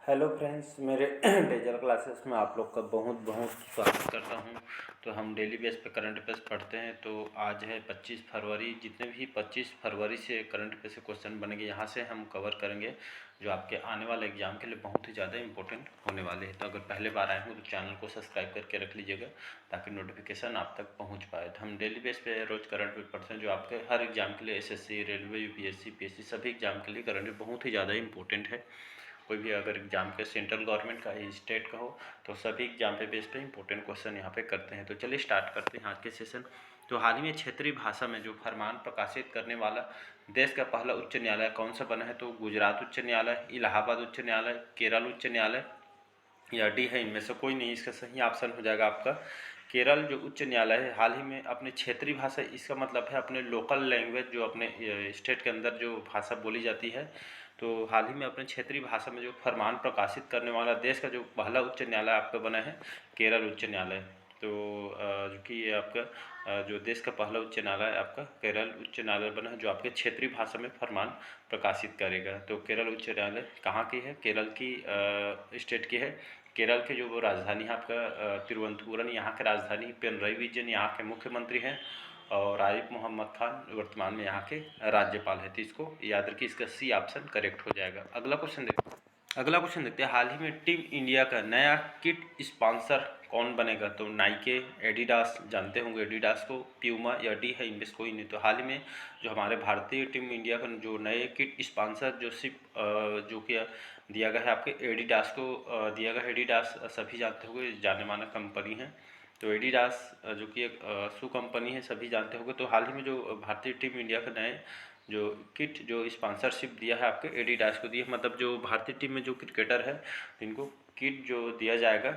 Hello friends, मेरे digital classes में आप लोग का बहुत बहुत स्वागत करता हूं। तो हम डेली बेस पे करंट अफेयर्स पढ़ते हैं। तो आज है 25 फरवरी। जितने भी 25 फरवरी से करंट अफेयर से क्वेश्चन बनेंगे यहाँ से हम कवर करेंगे, जो आपके आने वाले एग्जाम के लिए बहुत ही ज़्यादा इंपॉर्टेंट होने वाले हैं। तो अगर पहले बार आए हो तो चैनल को सब्सक्राइब करके रख लीजिएगा ताकि नोटिफिकेशन आप तक पहुँच पाए। तो हम डेली बेस पे रोज़ करंट अफेयर पढ़ते हैं, जो आपके हर एग्जाम के लिए एसएससी, रेलवे, यूपीएससी, पीएससी सभी एग्जाम के लिए करंट अफेयर बहुत ही ज़्यादा इंपॉर्टेंट है। कोई भी अगर एग्जाम के सेंट्रल गवर्नमेंट का ही, स्टेट का हो, तो सभी एग्जाम पे बेस पे इंपॉर्टेंट क्वेश्चन यहाँ पे करते हैं। तो चलिए स्टार्ट करते हैं आज के सेशन। तो हाल ही में क्षेत्रीय भाषा में जो फरमान प्रकाशित करने वाला देश का पहला उच्च न्यायालय कौन सा बना है? तो गुजरात उच्च न्यायालय, इलाहाबाद उच्च न्यायालय, केरल उच्च न्यायालय या डी है इनमें से कोई नहीं। इसका सही ऑप्शन हो जाएगा आपका केरल जो उच्च न्यायालय है। हाल ही में अपने क्षेत्रीय भाषा, इसका मतलब है अपने लोकल लैंग्वेज, जो अपने स्टेट के अंदर जो भाषा बोली जाती है, तो हाल ही में अपने क्षेत्रीय भाषा में जो फरमान प्रकाशित करने वाला देश का जो पहला उच्च न्यायालय आपका बना है केरल उच्च न्यायालय। तो जो कि ये आपका जो देश का पहला उच्च न्यायालय आपका केरल उच्च न्यायालय बना है, जो आपके क्षेत्रीय भाषा में फरमान प्रकाशित करेगा। तो केरल उच्च न्यायालय कहाँ की है? केरल की स्टेट की है। केरल के जो वो राजधानी है आपका तिरुवनंतपुरम, यहाँ के राजधानी पिनरई विजयन यहाँ के मुख्यमंत्री हैं, और आरिफ मोहम्मद खान वर्तमान में यहाँ के राज्यपाल है। तो इसको याद रखिए, इसका सी ऑप्शन करेक्ट हो जाएगा। अगला क्वेश्चन देखते हैं। हाल ही में टीम इंडिया का नया किट स्पॉन्सर कौन बनेगा? तो नाइके, एडिडास, जानते होंगे एडिडास को, प्यूमा या डी है इनमें से कोई नहीं। तो हाल ही में जो हमारे भारतीय टीम इंडिया का जो नए किट स्पॉन्सर जो सिर्फ जो कि दिया गया है आपके एडिडास को दिया गया है। एडिडास सभी जानते होंगे, जाने माना कंपनी है। तो एडिडास जो कि एक शू कंपनी है, सभी जानते होंगे। तो हाल ही में जो भारतीय टीम इंडिया का नए जो किट जो स्पॉन्सरशिप दिया है आपके एडिडास को दिया, मतलब जो भारतीय टीम में जो क्रिकेटर है इनको किट जो दिया जाएगा,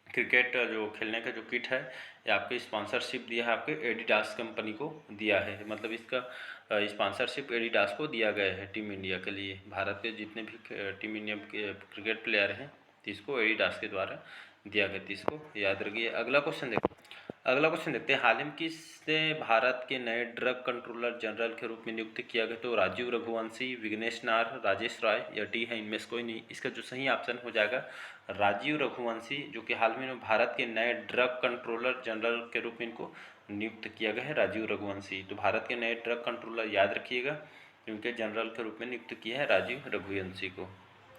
क्रिकेट जो खेलने का जो किट है, ये आपके स्पॉन्सरशिप दिया है आपके एडिडास कंपनी को दिया है। मतलब इसका स्पॉन्सरशिप एडिडास को दिया गया है टीम इंडिया के लिए। भारत के जितने भी टीम इंडिया के क्रिकेट प्लेयर हैं तो इसको एडिडास के द्वारा दिया गया। तो इसको याद रखिए। अगला क्वेश्चन देखते हैं। हाल ही में किसने भारत के नए ड्रग कंट्रोलर जनरल के रूप में नियुक्त किया गया? तो राजीव रघुवंशी, विघ्नेश नार, राजेश राय या डी है इनमें से कोई नहीं। इसका जो सही ऑप्शन हो जाएगा राजीव रघुवंशी, जो कि हाल में भारत के नए ड्रग कंट्रोलर जनरल के रूप में इनको नियुक्त किया गया है, राजीव रघुवंशी। तो भारत के नए ड्रग कंट्रोलर याद रखिएगा, उनके जनरल के रूप में नियुक्त किया है राजीव रघुवंशी को।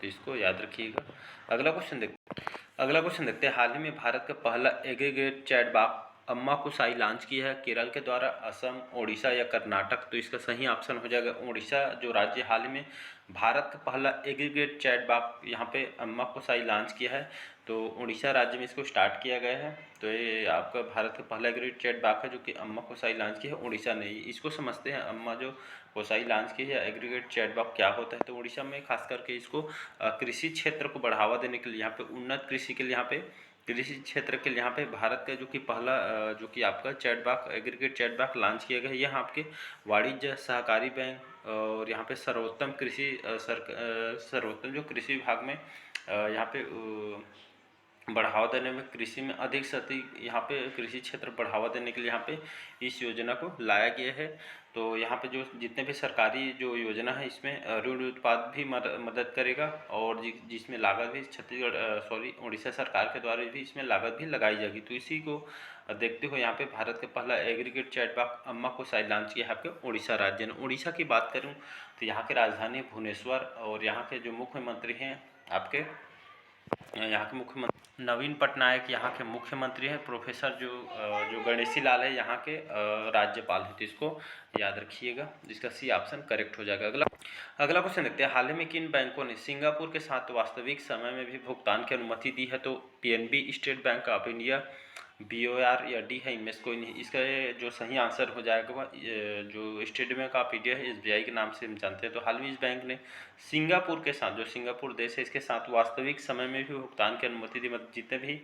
तो इसको याद रखिएगा। अगला क्वेश्चन देखते हैं। हाल ही में भारत का पहला एग्रीगेट चैटबॉट अम्मा कुसाई लॉन्च किया है, केरल के द्वारा, असम, ओडिशा या कर्नाटक? तो इसका सही ऑप्शन हो जाएगा ओडिशा जो राज्य हाल ही में भारत का पहला एग्रीगेट चैटबॉट यहाँ पे अम्मा कुसाई लॉन्च किया है। तो उड़ीसा राज्य में इसको स्टार्ट किया गया है। तो ये आपका भारत का पहला एग्रीगेट चैटबॉट है जो कि अम्मा कुसाई लॉन्च की है, उड़ीसा ने। इसको समझते हैं अम्मा जो कुसाई लॉन्च की है एग्रीगेट चैटबॉट क्या होता है। तो उड़ीसा में खास करके इसको कृषि क्षेत्र को बढ़ावा देने के लिए, यहाँ पे उन्नत कृषि के लिए, यहाँ पे कृषि क्षेत्र के लिए यहाँ पे भारत का जो कि पहला जो कि आपका चैटबॉट एग्रीगेट चैटबॉट लॉन्च किया गया है। यहाँ आपके वाणिज्य सहकारी बैंक और यहाँ पे सर्वोत्तम जो कृषि विभाग में यहाँ पे बढ़ावा देने में, कृषि में अधिक से अधिक यहाँ पे कृषि क्षेत्र बढ़ावा देने के लिए यहाँ पे इस योजना को लाया गया है। तो यहाँ पे जो जितने भी सरकारी जो योजना है इसमें ऋण उत्पाद भी मदद करेगा, और जिसमें लागत भी उड़ीसा सरकार के द्वारा भी इसमें लागत भी लगाई जाएगी। तो इसी को देखते हुए यहाँ पे भारत का पहला एग्रीगेट चैटबॉट अम्मा को शायद लॉन्च किया है आपके उड़ीसा राज्य ने। उड़ीसा की बात करूँ तो यहाँ की राजधानी भुवनेश्वर, और यहाँ के जो मुख्यमंत्री हैं आपके यहाँ के मुख्यमंत्री नवीन पटनायक यहाँ के मुख्यमंत्री हैं। प्रोफेसर जो गणेशी लाल है यहाँ के राज्यपाल हैं। तो इसको याद रखिएगा, जिसका सी ऑप्शन करेक्ट हो जाएगा। अगला क्वेश्चन देखते हैं। हाल ही में किन बैंकों ने सिंगापुर के साथ वास्तविक समय में भी भुगतान की अनुमति दी है? तो PNB, state bank of India, बीओआर या डी है इनमें से कोई नहीं। इसका जो सही आंसर हो जाएगा वह जो स्टेट बैंक ऑफ इंडिया है, एसबीआई के नाम से हम जानते हैं। तो हाल में इस बैंक ने सिंगापुर के साथ, जो सिंगापुर देश है, इसके साथ वास्तविक समय में भी भुगतान की अनुमति दी। मतलब जितने भी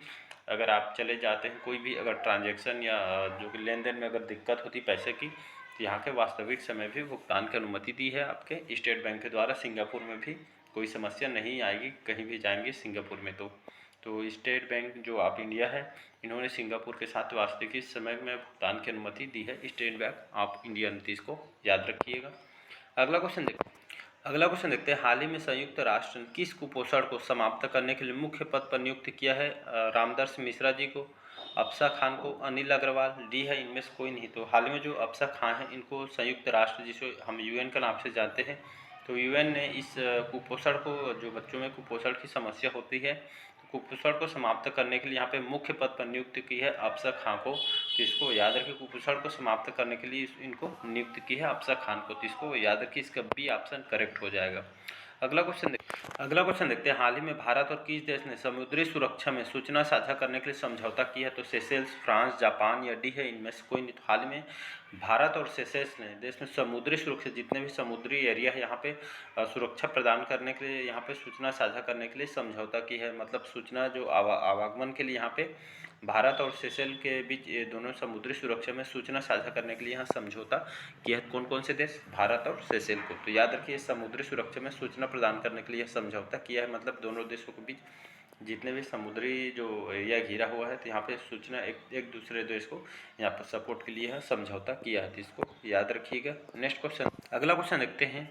अगर आप चले जाते हैं, कोई भी अगर ट्रांजेक्शन या जो कि लेन देन में अगर दिक्कत होती पैसे की, तो यहाँ के वास्तविक समय भी भुगतान की अनुमति दी है आपके स्टेट बैंक के द्वारा। सिंगापुर में भी कोई समस्या नहीं आएगी, कहीं भी जाएंगे सिंगापुर में। तो स्टेट बैंक जो ऑफ इंडिया है, इन्होंने सिंगापुर के साथ वास्तविक समय में भुगतान की अनुमति दी है, स्टेट बैंक ऑफ इंडिया। नीति को याद रखिएगा। अगला क्वेश्चन देखो। अगला क्वेश्चन देखते हैं, हाल ही में संयुक्त राष्ट्र ने किस कुपोषण को समाप्त करने के लिए मुख्य पद पर नियुक्त किया है? रामदर्श मिश्रा जी को, अफसा खान को, अनिल अग्रवाल, डी है इनमें से कोई नहीं। तो हाल ही में जो अफसा खान है इनको संयुक्त राष्ट्र, जिसे हम यूएन के नाम से जानते हैं, तो यूएन ने इस कुपोषण को, जो बच्चों में कुपोषण की समस्या होती है, कुपोषण को समाप्त करने के लिए यहाँ पे मुख्य पद पर नियुक्त की है अफसा खान को। तो इसको याद रखिए, कुपोषण को समाप्त करने के लिए इनको नियुक्त की है अफसा खान को। तो इसको याद रखिए, इसका बी ऑप्शन करेक्ट हो जाएगा। अगला क्वेश्चन देखते हैं, हाल ही में भारत और किस देश ने समुद्री सुरक्षा में सूचना साझा करने के लिए समझौता किया है? तो सेशेल्स, फ्रांस, जापान या डी है इनमें से कोई नहीं। तो हाल में भारत और सेशेल्स ने देश में समुद्री सुरक्षा, जितने भी समुद्री एरिया है यहाँ पे सुरक्षा प्रदान करने के लिए, यहाँ पे सूचना साझा करने के लिए समझौता की है। मतलब सूचना जो आवागमन के लिए यहाँ पे भारत और सेशेल के बीच, ये दोनों समुद्री सुरक्षा में सूचना साझा करने के लिए यहाँ समझौता किया है। कौन कौन से देश? भारत और सेशेल को। तो याद रखिए, समुद्री सुरक्षा में सूचना प्रदान करने के लिए समझौता किया है, मतलब दोनों देशों के बीच जितने भी समुद्री जो एरिया घिरा हुआ है, तो यहाँ पे सूचना एक दूसरे देश को यहाँ पर सपोर्ट के लिए समझौता किया है। तो इसको याद रखिएगा। नेक्स्ट क्वेश्चन, अगला क्वेश्चन देखते हैं,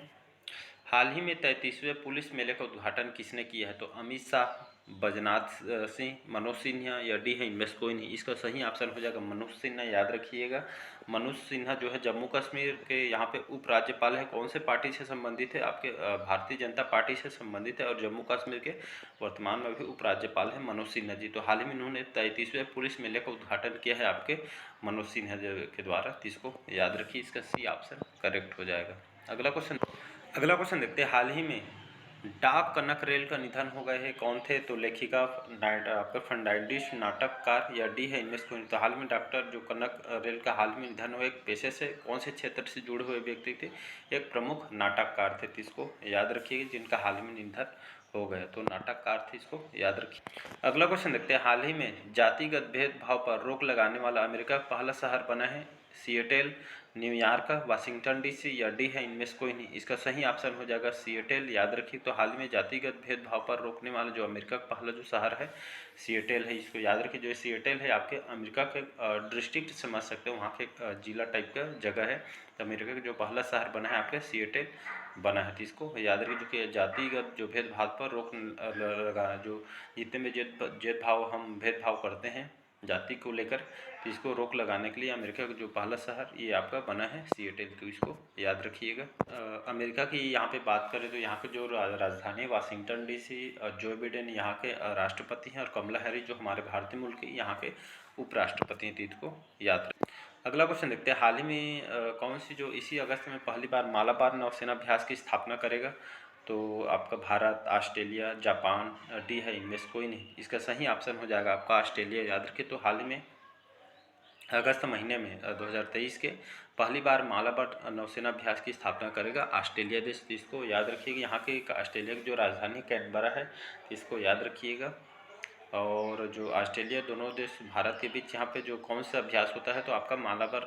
हाल ही में 33वें पुलिस मेले का उद्घाटन किसने किया है? तो अमित शाह, बजनाथ सिंह, मनोज सिन्हा या डी है इनमें से कोई नहीं। इसका सही ऑप्शन हो जाएगा मनोज सिन्हा। याद रखिएगा, मनोज सिन्हा जो है जम्मू कश्मीर के यहाँ पे उपराज्यपाल है। कौन से पार्टी से संबंधित है? आपके भारतीय जनता पार्टी से संबंधित है, और जम्मू कश्मीर के वर्तमान में भी उपराज्यपाल है मनोज सिन्हा जी। तो हाल ही में उन्होंने 33वें पुलिस मेले का उद्घाटन किया है आपके मनोज सिन्हा जी के द्वारा। तो इसको याद रखिए, इसका सी ऑप्शन करेक्ट हो जाएगा। अगला क्वेश्चन देखते हैं, हाल ही में डाक कनक रेल का निधन हो गए हैं, कौन थे? तो लेखिका, आपका फर्नांडिस, नाटककार या डी है इनमें से कोई। तो हाल में डॉक्टर जो कनक रेल का हाल में निधन हुआ, एक पेशे से, कौन से क्षेत्र से जुड़े हुए व्यक्ति थे? एक प्रमुख नाटककार थे। तो इसको याद रखिएगा, जिनका हाल में निधन हो गया, तो नाटककार थे। इसको याद रखिए। अगला क्वेश्चन देखते हैं, हाल ही में जातिगत भेदभाव पर रोक लगाने वाला अमेरिका का पहला शहर बना है? सिएटल, न्यूयॉर्क, वाशिंगटन डीसी या डी है इनमें से कोई नहीं। इसका सही ऑप्शन हो जाएगा सिएटल। याद रखिए, तो हाल में जातिगत भेदभाव पर रोकने वाला जो अमेरिका का पहला जो शहर है सिएटल है। इसको याद रखिए, जो सिएटल है आपके अमेरिका के डिस्ट्रिक्ट समझ सकते हो, वहाँ के जिला टाइप का जगह है। तो अमेरिका का जो पहला शहर बना है आपके सिएटल बना है। तो इसको याद रखिए, जो कि जातिगत जो भेदभाव पर रोक लगा, जो जितने में भेदभाव करते हैं जाति को लेकर, तो इसको रोक लगाने के लिए अमेरिका का जो पहला शहर ये आपका बना है सिएटल। तो इसको याद रखिएगा। अमेरिका की यहाँ पे बात करें तो यहाँ के जो राजधानी है वाशिंगटन डीसी, जो बिडेन यहाँ के राष्ट्रपति हैं, और कमला हैरिस जो हमारे भारतीय मुल्क के यहाँ के उपराष्ट्रपति हैं। तो इसको याद रखें। अगला क्वेश्चन देखते हैं, हाल ही में कौन सी जो इसी अगस्त में पहली बार मालाबार नौसेना अभ्यास की स्थापना करेगा? तो आपका भारत, ऑस्ट्रेलिया, जापान, डी है इनमें से कोई नहीं। इसका सही ऑप्शन हो जाएगा आपका ऑस्ट्रेलिया। याद रखिए, तो हाल ही में अगस्त महीने में 2023 के पहली बार मालाबार नौसेना अभ्यास की स्थापना करेगा ऑस्ट्रेलिया देश। तो इसको याद रखिएगा, यहाँ के ऑस्ट्रेलिया की जो राजधानी कैनबरा है, इसको याद रखिएगा। और जो ऑस्ट्रेलिया, दोनों देश भारत के बीच यहाँ पे जो कौन सा अभ्यास होता है? तो आपका मालाबार,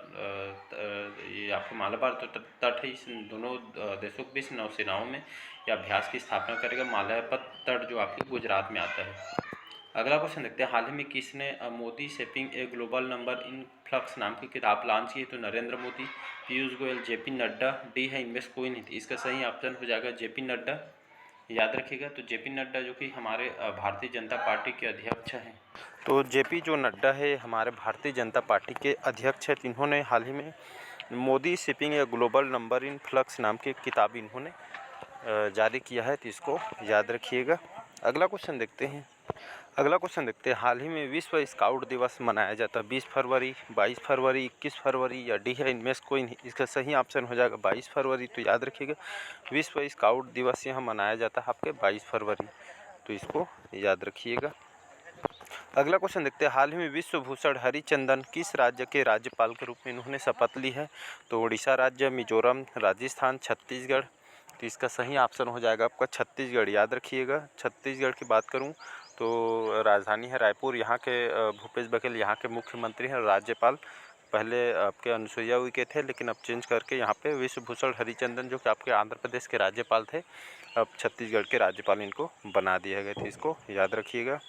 ये आपका मालाबार तो तट है, इस दोनों देशों के बीच नौसेनाओं में यह अभ्यास की स्थापना करेगा। मालाबार तट जो आपके गुजरात में आता है। अगला क्वेश्चन देखते हैं, हाल ही में किसने Modi shaping a global number in flux नाम की किताब लॉन्च की? तो नरेंद्र मोदी, पीयूष गोयल, जेपी नड्डा, डी है इनमें से कोई नहीं थी। इसका सही ऑप्शन हो जाएगा जेपी नड्डा। याद रखिएगा, तो जेपी नड्डा जो कि हमारे भारतीय जनता पार्टी के अध्यक्ष हैं। तो जेपी जो नड्डा है हमारे भारतीय जनता पार्टी के अध्यक्ष हैं। इन्होंने हाल ही में Modi shipping a global number in flux नाम की किताब इन्होंने जारी किया है। तो इसको याद रखिएगा। अगला क्वेश्चन देखते हैं, हाल ही में विश्व स्काउट दिवस मनाया जाता है 20 फरवरी, 22 फरवरी, 21 फरवरी या डी है इनमें से कोई नहीं। इसका सही ऑप्शन हो जाएगा 22 फरवरी। तो याद रखिएगा, विश्व स्काउट दिवस यहाँ मनाया जाता है आपके 22 फरवरी। तो इसको याद रखिएगा। अगला क्वेश्चन देखते हैं, हाल ही में विश्व भूषण हरिचंदन किस राज्य के राज्यपाल के रूप में इन्होंने शपथ ली है? तो उड़ीसा राज्य, मिजोरम, राजस्थान, छत्तीसगढ़। तो इसका सही ऑप्शन हो जाएगा आपका छत्तीसगढ़। याद रखिएगा, छत्तीसगढ़ की बात करूं तो राजधानी है रायपुर। यहाँ के भूपेश बघेल यहाँ के मुख्यमंत्री हैं। राज्यपाल पहले आपके अनुसुईया उइके थे, लेकिन अब चेंज करके यहाँ पे विश्वभूषण हरिचंदन जो कि आपके आंध्र प्रदेश के राज्यपाल थे, अब छत्तीसगढ़ के राज्यपाल इनको बना दिया गया था। इसको याद रखिएगा।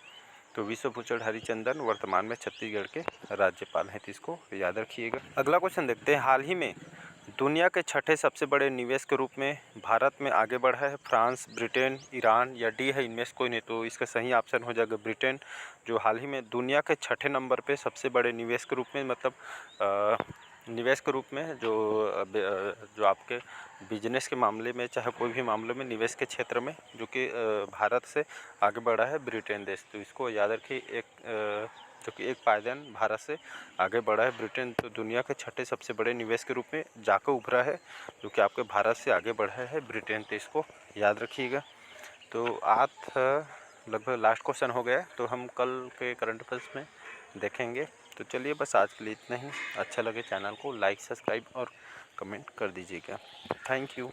तो विश्वभूषण हरिचंदन वर्तमान में छत्तीसगढ़ के राज्यपाल हैं। तो इसको याद रखिएगा। अगला क्वेश्चन देखते हैं, हाल ही में दुनिया के छठे सबसे बड़े निवेश के रूप में भारत में आगे बढ़ा है फ्रांस, ब्रिटेन, ईरान या डी है इनमें से कोई नहीं। तो इसका सही ऑप्शन हो जाएगा ब्रिटेन, जो हाल ही में दुनिया के छठे नंबर पे सबसे बड़े निवेश के रूप में, मतलब निवेश के रूप में जो आपके बिजनेस के मामले में चाहे कोई भी मामले में निवेश के क्षेत्र में जो कि भारत से आगे बढ़ा है ब्रिटेन देश। तो इसको याद रखिए, जो कि एक पायदान भारत से आगे बढ़ा है ब्रिटेन। तो दुनिया के छठे सबसे बड़े निवेश के रूप में जाकर उभरा है, जो कि आपके भारत से आगे बढ़ा है ब्रिटेन। तो इसको याद रखिएगा। तो आज लगभग लास्ट क्वेश्चन हो गया, तो हम कल के करंट अफेयर्स में देखेंगे। तो चलिए बस आज के लिए इतना ही। अच्छा लगे चैनल को लाइक, सब्सक्राइब और कमेंट कर दीजिएगा। Thank you.